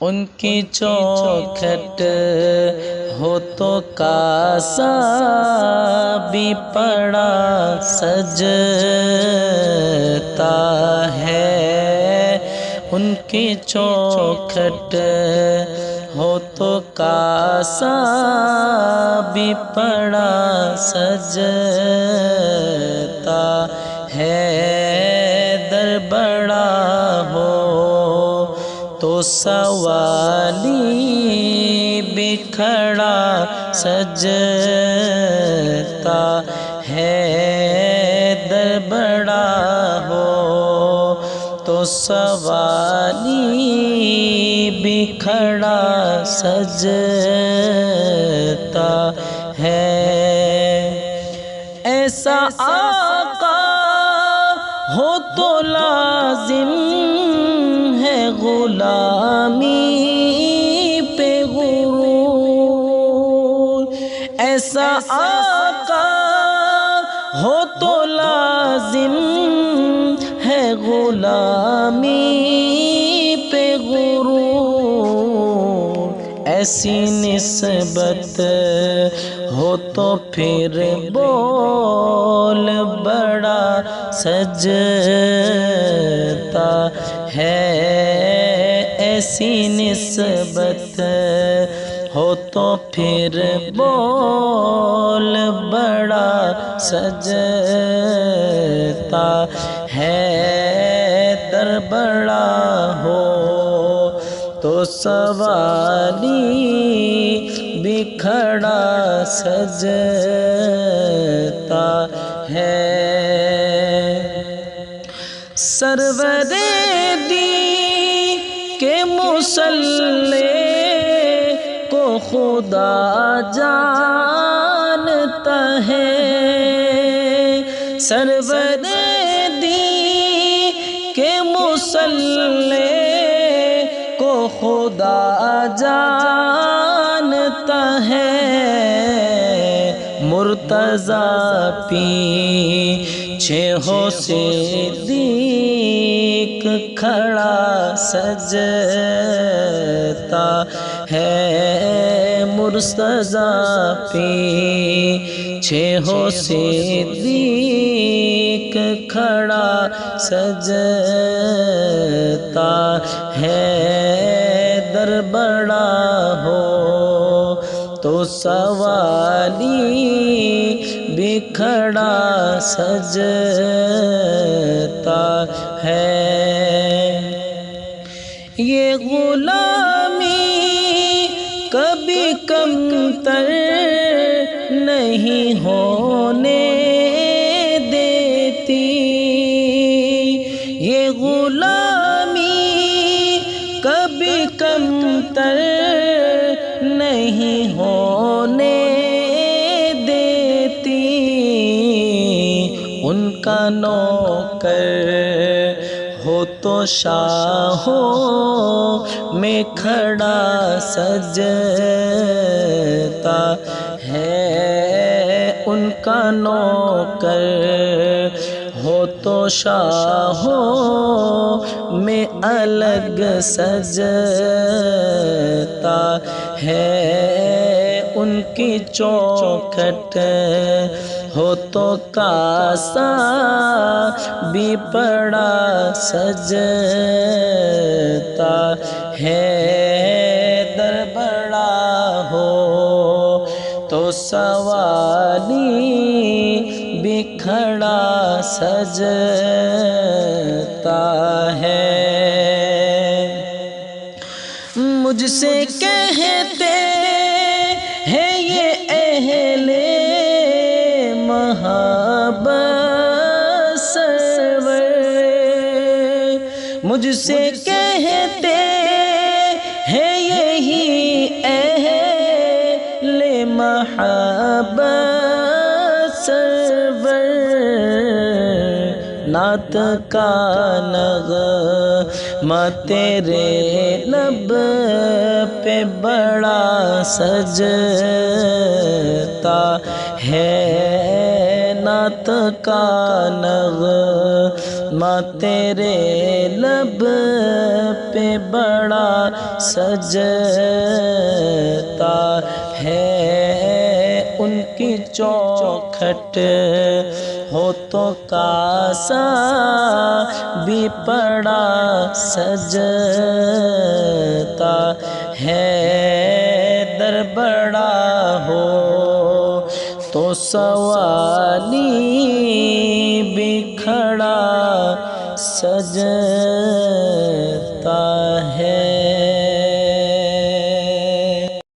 ان کی چوکھٹ ہو تو کاسا بھی پڑا سجتا ہے، ان کی چوکھٹ ہو تو کاسا بھی پڑا سجتا ہے، در بڑا ہو تو سوالی بھی کھڑا سجتا ہے، در بڑا ہو تو سوالی بھی کھڑا سجتا ہے۔ ایسا آقا ہو تو لازم ہے غلامی پہ غرور، ایسا آقا ہو تو لازم ہے غلامی پہ غرور، ایسی نسبت ہو تو پھر بول بڑا سجتا ہے، ایسی نسبت ہو تو پھر بول بڑا سجتا ہے، در بڑا ہو تو سوالی بھی کھڑا سجتا ہے۔ سرور دی کے مصلی کو خدا جانتا ہے، سرور دی کے مصلی کو خدا جانتا ہے، مرتضیٰ پیچھے ہو صدیق کھڑا سجتا ہے، مرتضیٰ پیچھے ہو صدیق کھڑا سجتا ہے، در بڑا ہو تو سوالی بھی کھڑا سجتا ہے۔ یہ غلامی کبھی کمتر نہیں ہونے دیتی، یہ غلامی کبھی کمتر نہیں ہونے دیتی، ان کا نوکر ہو تو شاہوں میں کھڑا سجتا ہے، ان کا نوکر ہو تو شاہوں میں الگ سجتا ہے، ان کی چوکھٹ ہو تو کاسا بھی پڑا سجتا ہے، در بڑا ہو تو سوالی بھی کھڑا سجتا ہے۔ مجھ سے کہتے ہیں یہ اہل محبت سرور، مجھ سے کہتے ہیں یہی اہل محبت سرور، نعت کا نغمہ تیرے لب پہ بڑا سجتا ہے، نعت کا نغمہ تیرے لب پہ بڑا سجتا ہے، ان کی چوکھٹ ہو تو کاسا بھی پڑا سجتا ہے، در بڑا ہو تو سوالی بھی کھڑا سجتا